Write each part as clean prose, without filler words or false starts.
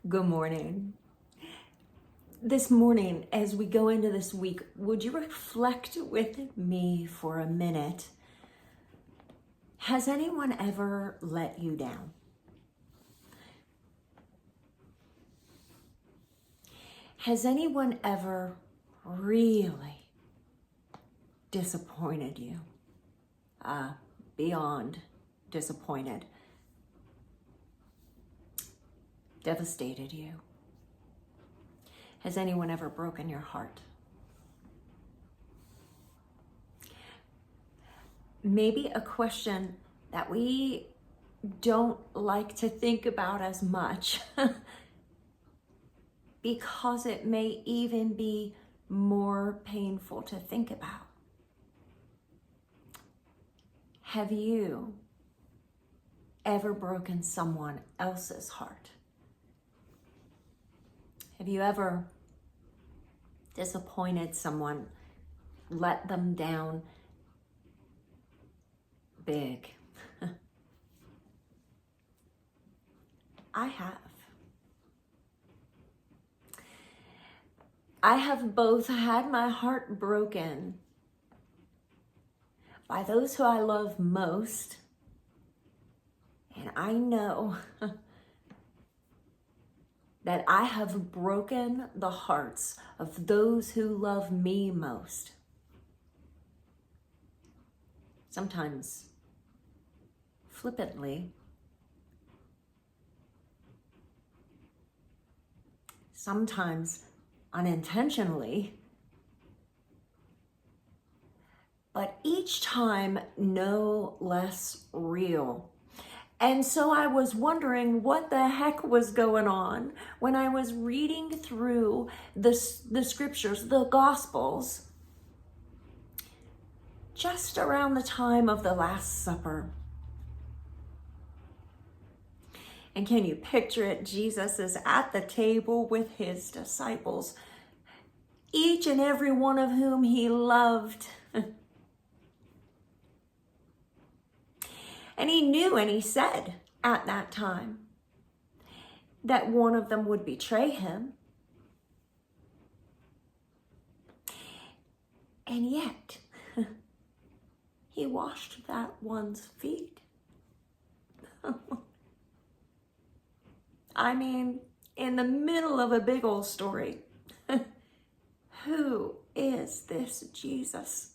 Good morning. This morning, as we go into this week, would you reflect with me for a minute? Has anyone ever let you down? Has anyone ever really disappointed you? Beyond disappointed, devastated you? Has anyone ever broken your heart? Maybe a question that we don't like to think about as much because it may even be more painful to think about. Have you ever broken someone else's heart? Have you ever disappointed someone, let them down big? I have. I have both had my heart broken by those who I love most, and I know that I have broken the hearts of those who love me most. Sometimes flippantly, sometimes unintentionally, but each time no less real. And so I was wondering what the heck was going on when I was reading through the scriptures, the Gospels, just around the time of the Last Supper. And can you picture it? Jesus is at the table with his disciples, each and every one of whom he loved. And he knew, and he said at that time that one of them would betray him. And yet, he washed that one's feet. I mean, in the middle of a big old story. Who is this Jesus?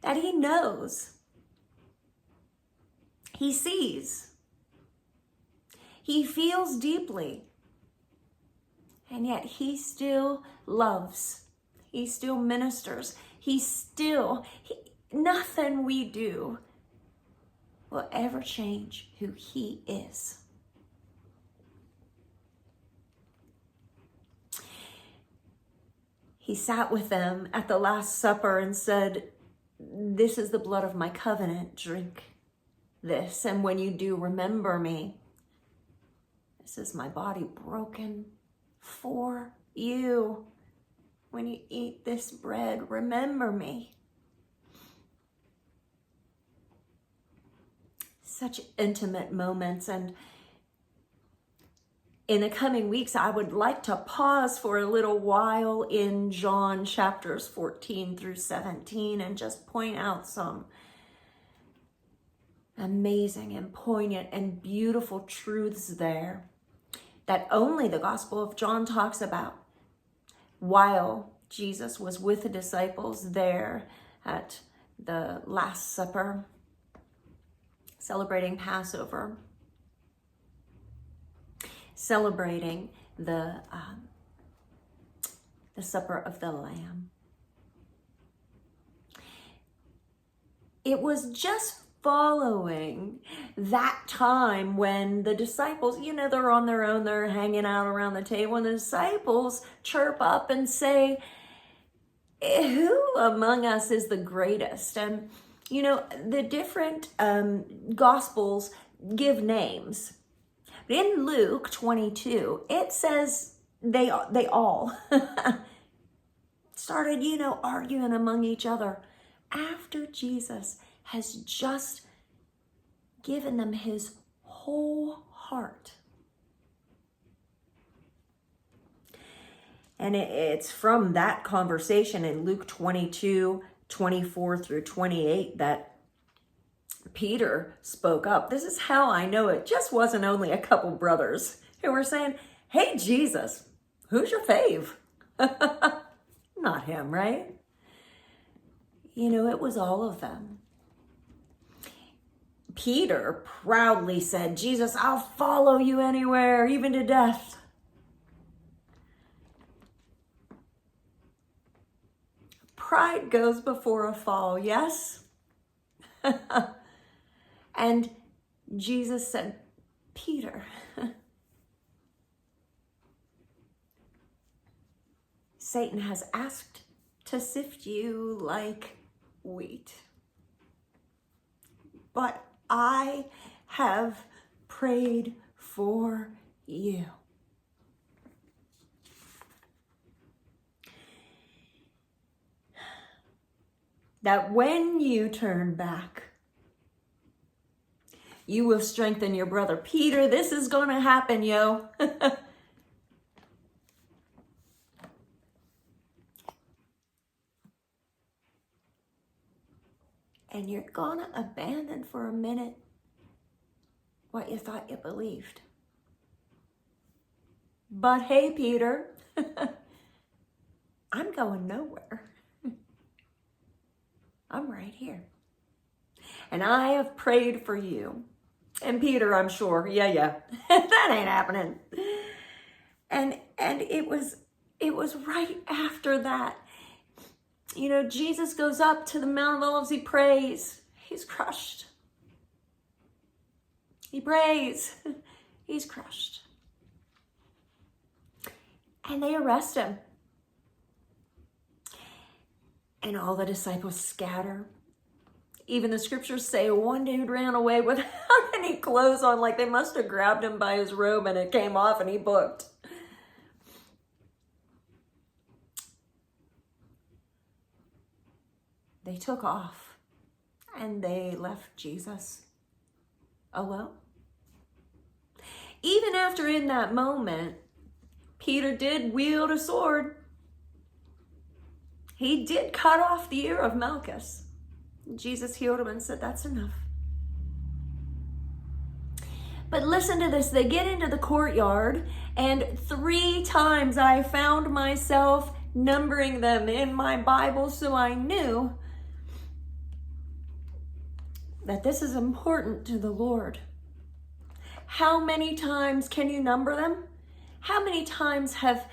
That he knows. He sees. He feels deeply. And yet he still loves. He still ministers. Nothing we do will ever change who he is. He sat with them at the Last Supper and said, "This is the blood of my covenant. Drink this, and when you do, remember me. This is my body broken for you. When you eat this bread, remember me." Such intimate moments. And in the coming weeks, I would like to pause for a little while in John chapters 14 through 17 and just point out some amazing and poignant and beautiful truths there that only the Gospel of John talks about. While Jesus was with the disciples there at the Last Supper, celebrating Passover, celebrating the supper of the Lamb. It was just following that time when the disciples, they're on their own, they're hanging out around the table, and the disciples chirp up and say, "Who among us is the greatest?" And, the different Gospels give names. But in Luke 22, it says they all started, arguing among each other after Jesus has just given them his whole heart. And it's from that conversation in Luke 22:24-28 that Peter spoke up. This is how I know it just wasn't only a couple brothers who were saying, hey, Jesus, who's your fave? Not him, right? You know, it was all of them. Peter proudly said, Jesus, I'll follow you anywhere, even to death. Pride goes before a fall, yes? And Jesus said, Peter, Satan has asked to sift you like wheat, but I have prayed for you. That when you turn back, you will strengthen your brother. Peter, this is going to happen, yo. And you're going to abandon for a minute what you thought you believed. But hey, Peter, I'm going nowhere. I'm right here. And I have prayed for you. And Peter, I'm sure, yeah, that ain't happening. And it was right after that. You know, Jesus goes up to the Mount of Olives, he prays, he's crushed. He prays, he's crushed. And they arrest him. And all the disciples scatter. Even the scriptures say one dude ran away without any clothes on, like they must have grabbed him by his robe and it came off and he booked. They took off and they left Jesus alone. Even after in that moment, Peter did wield a sword. He did cut off the ear of Malchus. Jesus healed him and said, that's enough. But listen to this. They get into the courtyard, and 3 times I found myself numbering them in my Bible, so I knew that this is important to the Lord. How many times can you number them? How many times have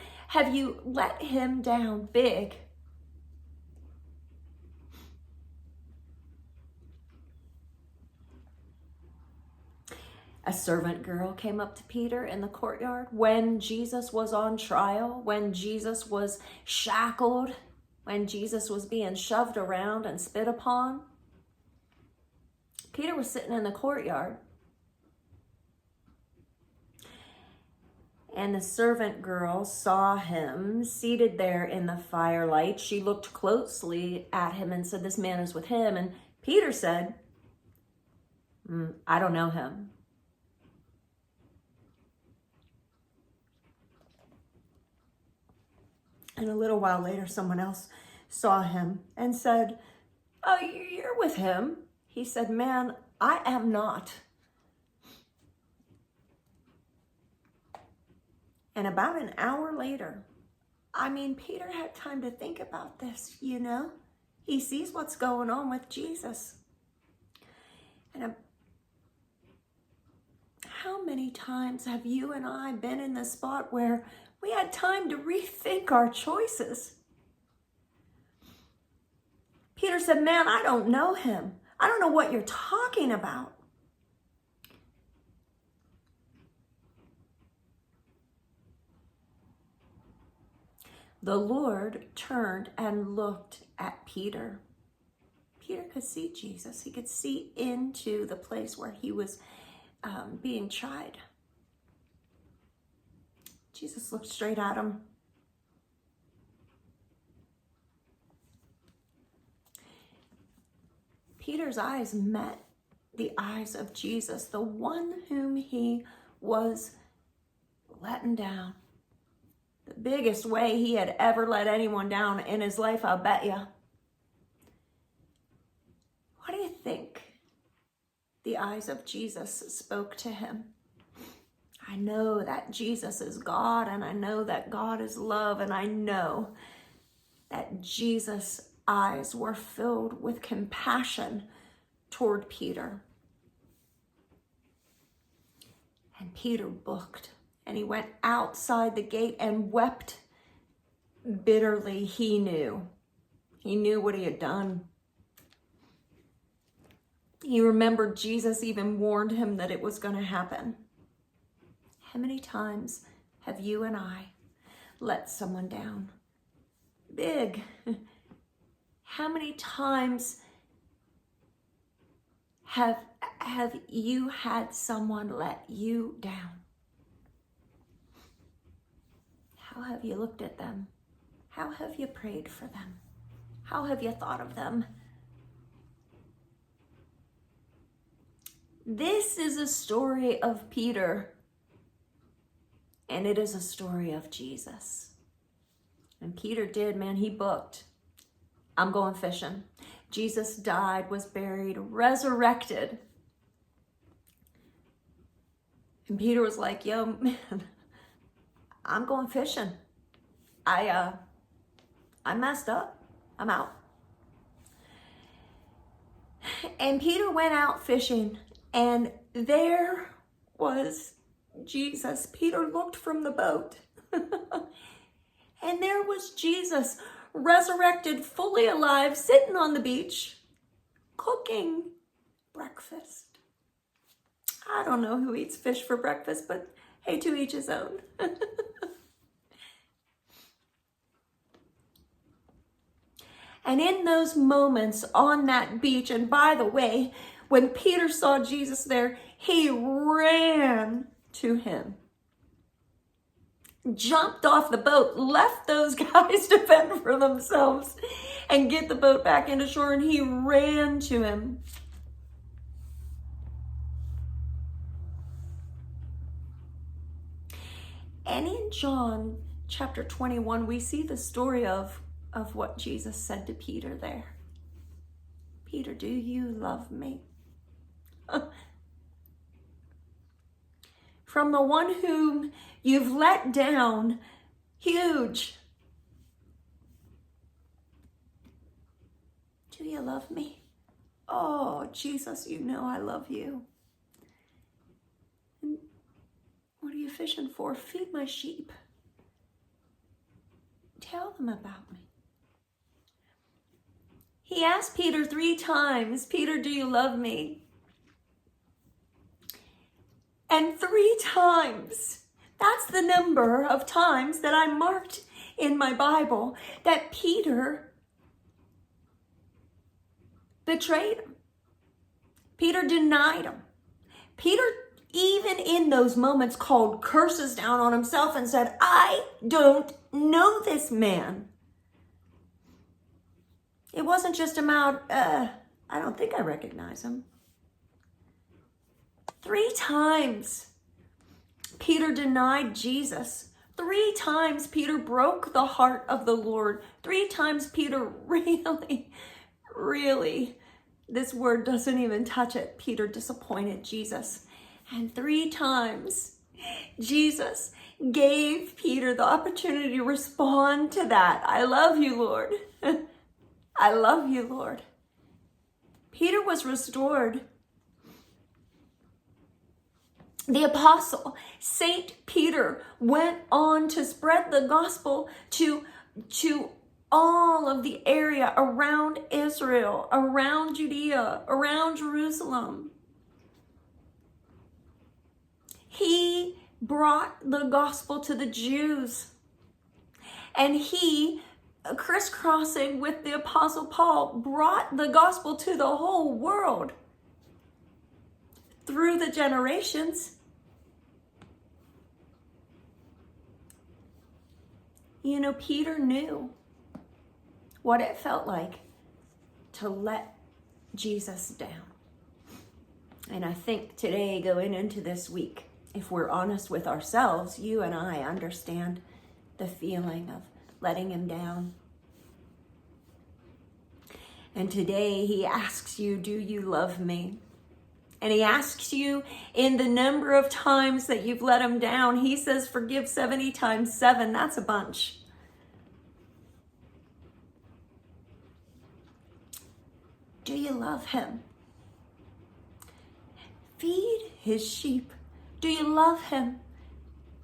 you let him down big? A servant girl came up to Peter in the courtyard when Jesus was on trial, when Jesus was shackled, when Jesus was being shoved around and spit upon. Peter was sitting in the courtyard. And the servant girl saw him seated there in the firelight. She looked closely at him and said, this man is with him. And Peter said, I don't know him. And a little while later, someone else saw him and said, oh, you're with him. He said, man, I am not. And about an hour later, Peter had time to think about this, you know. He sees what's going on with Jesus. And how many times have you and I been in the spot where we had time to rethink our choices? Peter said, man, I don't know him. I don't know what you're talking about. The Lord turned and looked at Peter. Peter could see Jesus. He could see into the place where he was being tried. Jesus looked straight at him. Peter's eyes met the eyes of Jesus, the one whom he was letting down, the biggest way he had ever let anyone down in his life, I'll bet you. What do you think the eyes of Jesus spoke to him? I know that Jesus is God, and I know that God is love, and I know that Jesus' eyes were filled with compassion toward Peter. And Peter booked, and he went outside the gate and wept bitterly. He knew what he had done. He remembered Jesus even warned him that it was going to happen. How many times have you and I let someone down? Big. How many times have you had someone let you down? How have you looked at them? How have you prayed for them? How have you thought of them? This is a story of Peter, and it is a story of Jesus. And Peter did, man, he booked. I'm going fishing. Jesus died, was buried, resurrected. And Peter was like, yo, man, I'm going fishing. I messed up. I'm out. And Peter went out fishing, and there was Jesus. Peter looked from the boat, and there was Jesus, resurrected, fully alive, sitting on the beach, cooking breakfast. I don't know who eats fish for breakfast, but hey, to each his own. And in those moments on that beach, and by the way, when Peter saw Jesus there, he ran to him, jumped off the boat, left those guys to fend for themselves and get the boat back into shore, and he ran to him. And in John chapter 21, we see the story of what Jesus said to Peter there. Peter, do you love me? From the one whom you've let down, huge. Do you love me? Oh, Jesus, you know I love you. And what are you fishing for? Feed my sheep. Tell them about me. He asked Peter 3 times, Peter, do you love me? And 3 times, that's the number of times that I marked in my Bible, that Peter betrayed him. Peter denied him. Peter, even in those moments, called curses down on himself and said, I don't know this man. It wasn't just about, I don't think I recognize him. 3 times Peter denied Jesus. 3 times Peter broke the heart of the Lord. 3 times Peter really, this word doesn't even touch it. Peter disappointed Jesus. And 3 times Jesus gave Peter the opportunity to respond to that. I love you, Lord. I love you, Lord. Peter was restored. The apostle, Saint Peter, went on to spread the gospel to all of the area around Israel, around Judea, around Jerusalem. He brought the gospel to the Jews, and he, crisscrossing with the apostle Paul, brought the gospel to the whole world through the generations. You know, Peter knew what it felt like to let Jesus down. And I think today, going into this week, if we're honest with ourselves, you and I understand the feeling of letting him down. And today he asks you, do you love me? And he asks you in the number of times that you've let him down. He says, forgive 70 times 7. That's a bunch. Do you love him? Feed his sheep. Do you love him?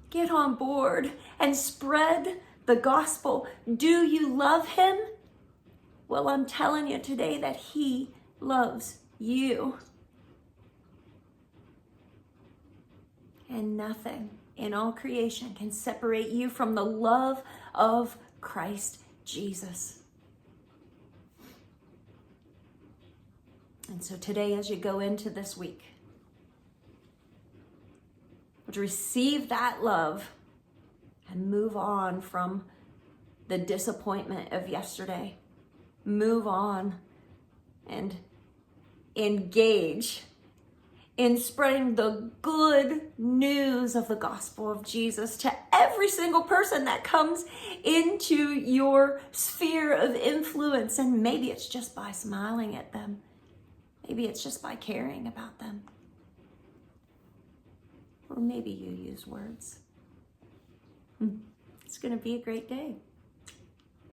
Get on board and spread the gospel. Do you love him? Well, I'm telling you today that he loves you. And nothing in all creation can separate you from the love of Christ Jesus. And so today, as you go into this week, would receive that love and move on from the disappointment of yesterday. Move on and engage in spreading the good news of the gospel of Jesus to every single person that comes into your sphere of influence. And maybe it's just by smiling at them. Maybe it's just by caring about them. Or maybe you use words. It's going to be a great day.